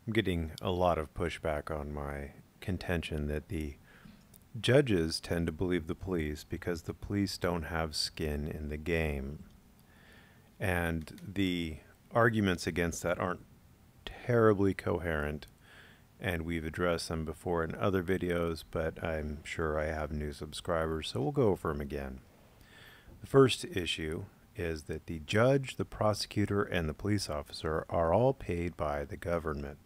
I'm getting a lot of pushback on my contention that the judges tend to believe the police because the police don't have skin in the game. And the arguments against that aren't terribly coherent, and we've addressed them before in other videos, but I'm sure I have new subscribers, so we'll go over them again. The first issue is that the judge, the prosecutor, and the police officer are all paid by the government.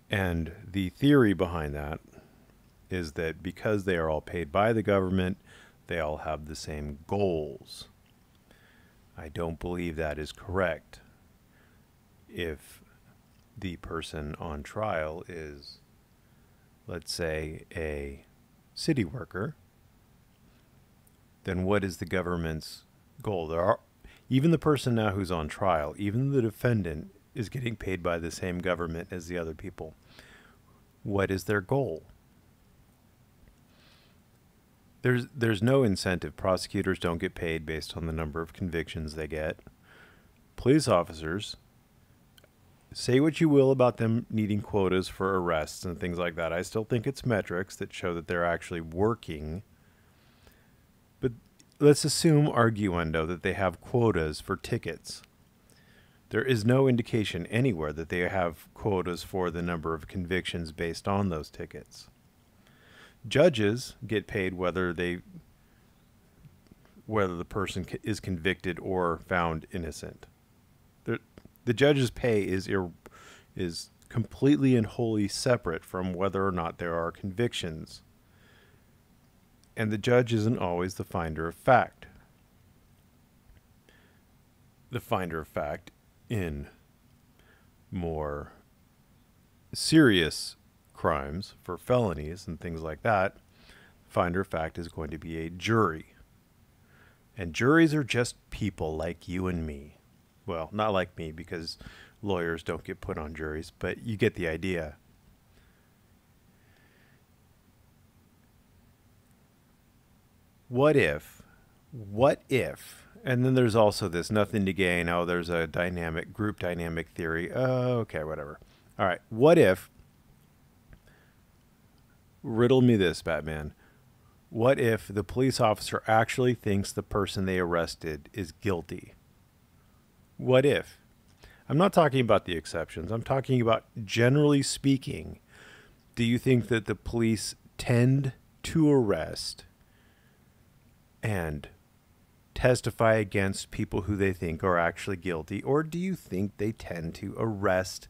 And the theory behind that is that because they are all paid by the government, they all have the same goals. I don't believe that is correct. If the person on trial is, let's say, a city worker, then what is the government's goal? Even the person now who's on trial, even the defendant, is getting paid by the same government as the other people. What is their goal? There's no incentive. Prosecutors don't get paid based on the number of convictions they get. Police officers, say what you will about them needing quotas for arrests and things like that. I still think it's metrics that show that they're actually working. But let's assume arguendo that they have quotas for tickets. There is no indication anywhere that they have quotas for the number of convictions based on those tickets. Judges get paid whether the person is convicted or found innocent. The judge's pay is completely and wholly separate from whether or not there are convictions. And the judge isn't always the finder of fact. The finder of fact in more serious crimes, for felonies and things like that, finder of fact is going to be a jury. And juries are just people like you and me. Well, not like me, because lawyers don't get put on juries, but you get the idea. What if, and then there's also this nothing to gain, oh, there's a group dynamic theory. Oh, okay, whatever. All right, what if, riddle me this, Batman. What if the police officer actually thinks the person they arrested is guilty? What if? I'm not talking about the exceptions. I'm talking about, generally speaking, do you think that the police tend to arrest and testify against people who they think are actually guilty? Or do you think they tend to arrest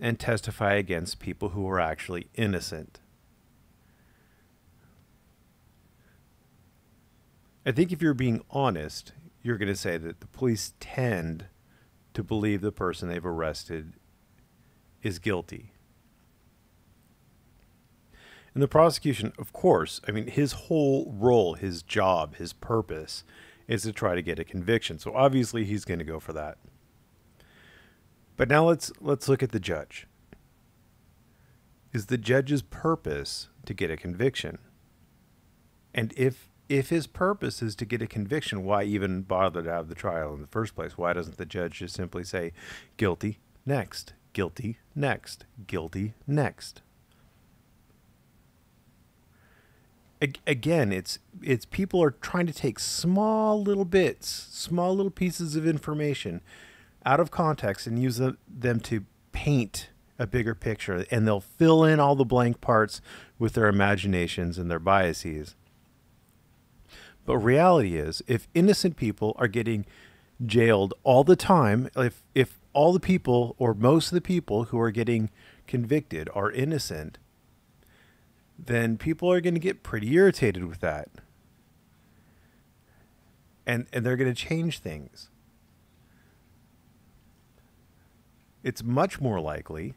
and testify against people who are actually innocent? I think if you're being honest, you're going to say that the police tend to believe the person they've arrested is guilty. And the prosecution, of course, I mean, his whole role, his job, his purpose is to try to get a conviction. So obviously he's going to go for that. But now let's look at the judge. Is the judge's purpose to get a conviction? And if his purpose is to get a conviction, why even bother to have the trial in the first place? Why doesn't the judge just simply say, guilty, next, guilty, next, guilty, next? Again, it's people are trying to take small little bits, small little pieces of information out of context and use them to paint a bigger picture, and they'll fill in all the blank parts with their imaginations and their biases. But reality is, if innocent people are getting jailed all the time, if all the people or most of the people who are getting convicted are innocent, then people are going to get pretty irritated with that. And they're going to change things. It's much more likely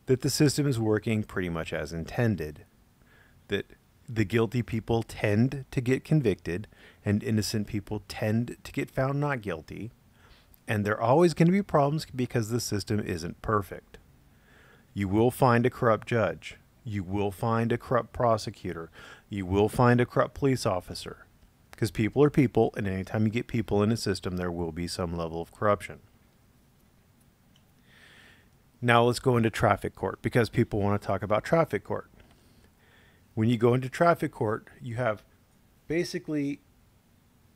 that the system is working pretty much as intended, that the guilty people tend to get convicted and innocent people tend to get found not guilty. And there are always going to be problems because the system isn't perfect. You will find a corrupt judge. You will find a corrupt prosecutor. You will find a corrupt police officer. Because people are people, and anytime you get people in a system, there will be some level of corruption. Now let's go into traffic court, because people want to talk about traffic court. When you go into traffic court, you have basically,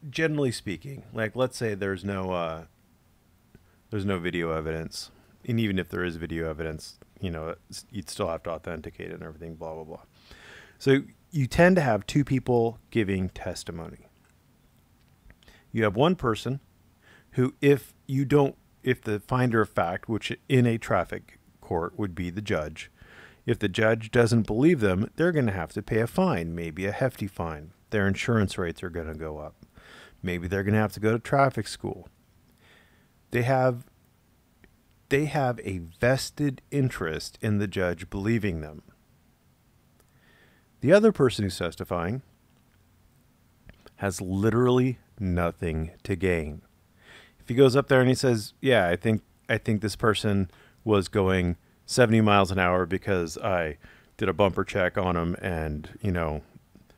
generally speaking, like let's say there's no video evidence, and even if there is video evidence, you'd still have to authenticate it and everything, blah blah blah. So you tend to have two people giving testimony. You have one person who, if the finder of fact, which in a traffic court would be the judge, if the judge doesn't believe them, they're going to have to pay a fine, maybe a hefty fine. Their insurance rates are going to go up. Maybe they're going to have to go to traffic school. They have a vested interest in the judge believing them. The other person who's testifying has literally nothing to gain. If he goes up there and he says, yeah, I think this person was going 70 miles an hour because I did a bumper check on him, and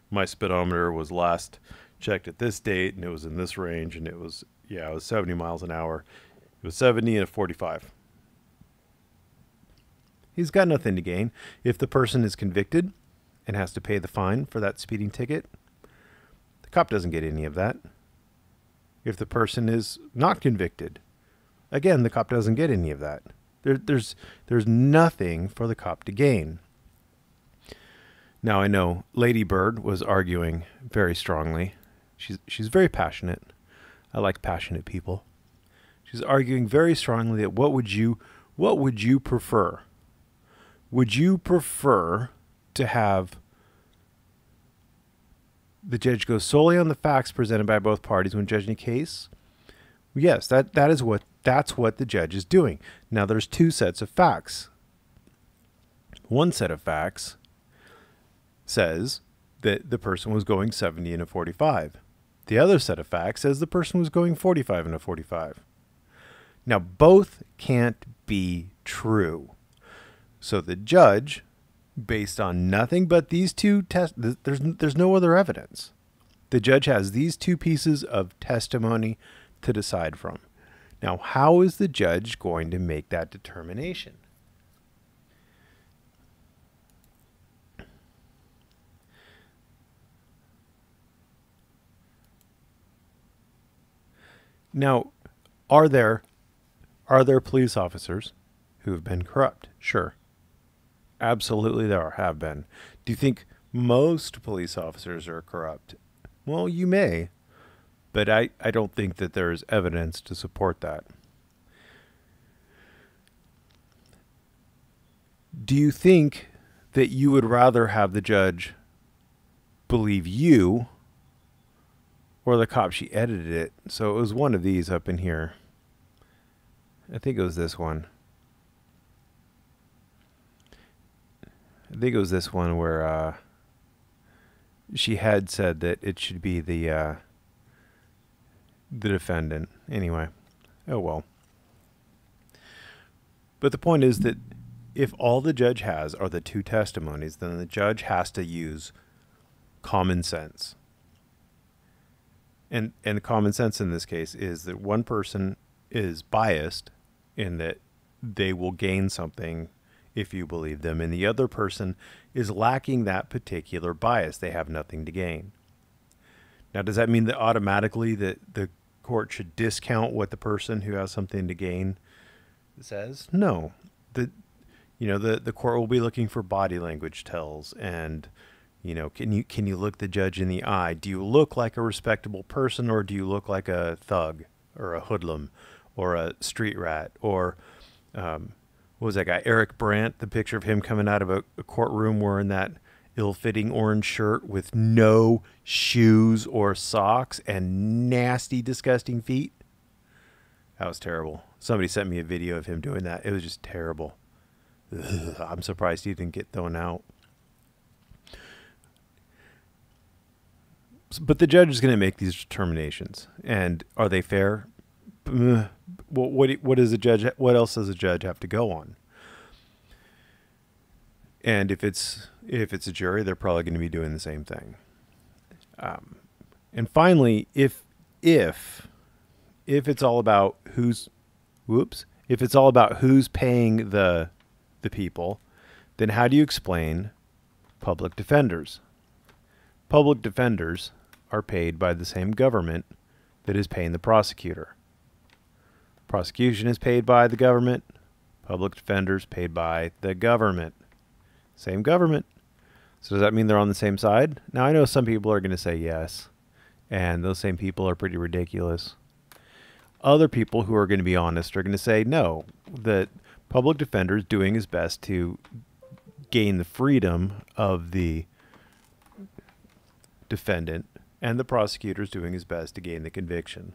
my speedometer was last checked at this date and it was in this range, and it was 70 miles an hour. It was 70 and a 45. He's got nothing to gain. If the person is convicted and has to pay the fine for that speeding ticket, the cop doesn't get any of that. If the person is not convicted, again, the cop doesn't get any of that. There's nothing for the cop to gain. Now, I know Lady Bird was arguing very strongly. She's very passionate. I like passionate people. She's arguing very strongly that what would you prefer? Would you prefer to have the judge go solely on the facts presented by both parties when judging a case? Yes, that's what the judge is doing. Now there's two sets of facts. One set of facts says that the person was going 70 and a 45. The other set of facts says the person was going 45 and a 45. Now both can't be true. So the judge, based on nothing but these two there's no other evidence. The judge has these two pieces of testimony to decide from. Now, how is the judge going to make that determination? Now, are there police officers who have been corrupt? Sure. Absolutely there have been. Do you think most police officers are corrupt? Well, you may, but I don't think that there's evidence to support that. Do you think that you would rather have the judge believe you or the cop? She edited it, so it was one of these up in here. I think it was this one. I think it was this one where she had said that it should be the defendant. Anyway, oh well. But the point is that if all the judge has are the two testimonies, then the judge has to use common sense. And common sense in this case is that one person is biased in that they will gain something if you believe them, and the other person is lacking that particular bias. They have nothing to gain. Now, does that mean that automatically that the court should discount what the person who has something to gain says? No. The court will be looking for body language tells, and can you look the judge in the eye? Do you look like a respectable person, or do you look like a thug or a hoodlum or a street rat? Or what was that guy, Eric Brandt, the picture of him coming out of a courtroom wearing that ill-fitting orange shirt with no shoes or socks and nasty, disgusting feet? That was terrible. Somebody sent me a video of him doing that. It was just terrible. Ugh, I'm surprised he didn't get thrown out. But the judge is going to make these determinations. And are they fair? What is a judge? What else does a judge have to go on? And if it's a jury, they're probably going to be doing the same thing. And finally, if it's all about If it's all about who's paying the people, then how do you explain public defenders? Public defenders are paid by the same government that is paying the prosecutor. Prosecution is paid by the government. Public defenders paid by the government. Same government. So does that mean they're on the same side? Now I know some people are going to say yes, and those same people are pretty ridiculous. Other people who are going to be honest are going to say no, that public defender is doing his best to gain the freedom of the defendant, and the prosecutor is doing his best to gain the conviction.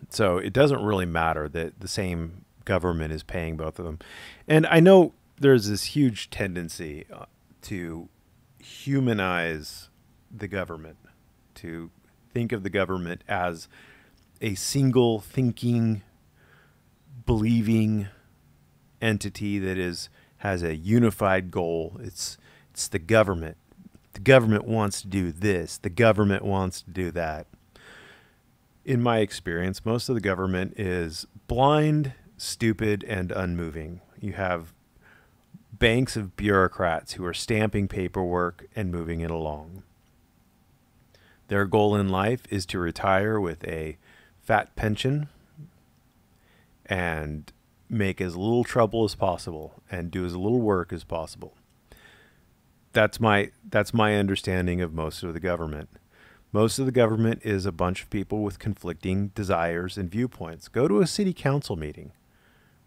So it doesn't really matter that the same government is paying both of them. And I know there's this huge tendency to humanize the government, to think of the government as a single thinking, believing entity that has a unified goal. It's the government. The government wants to do this. The government wants to do that. In my experience, most of the government is blind, stupid, and unmoving. You have banks of bureaucrats who are stamping paperwork and moving it along. Their goal in life is to retire with a fat pension and make as little trouble as possible and do as little work as possible. That's my understanding of most of the government. Most of the government is a bunch of people with conflicting desires and viewpoints. Go to a city council meeting.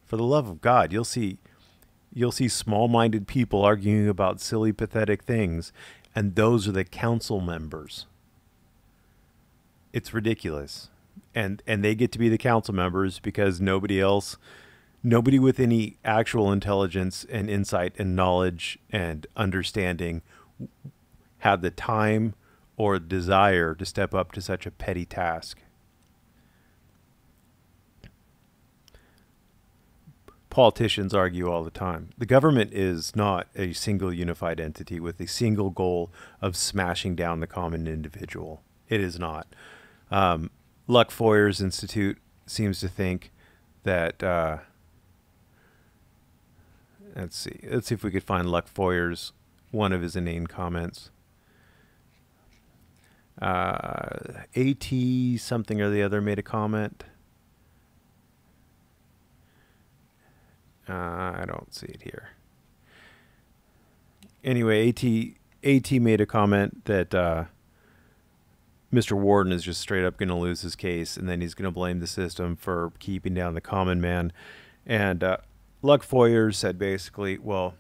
For the love of God, you'll see small-minded people arguing about silly, pathetic things, and those are the council members. It's ridiculous. And they get to be the council members because nobody with any actual intelligence and insight and knowledge and understanding had the time or desire to step up to such a petty task. Politicians argue all the time. The government is not a single unified entity with a single goal of smashing down the common individual. It is not. Luck Foyer's Institute seems to think that, let's see if we could find Luck Foyer's, one of his inane comments. AT something or the other made a comment. I don't see it here. Anyway, AT made a comment that Mr. Warden is just straight up going to lose his case, and then he's going to blame the system for keeping down the common man. And Luck Foyer said basically, well,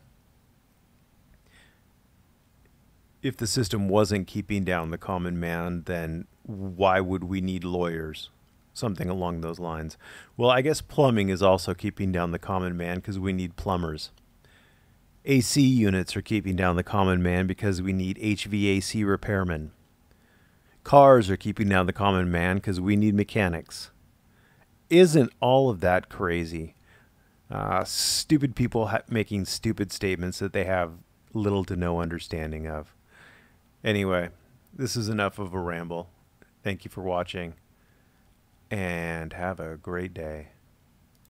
if the system wasn't keeping down the common man, then why would we need lawyers? Something along those lines. Well, I guess plumbing is also keeping down the common man because we need plumbers. AC units are keeping down the common man because we need HVAC repairmen. Cars are keeping down the common man because we need mechanics. Isn't all of that crazy? Stupid people making stupid statements that they have little to no understanding of. Anyway, this is enough of a ramble. Thank you for watching, and have a great day.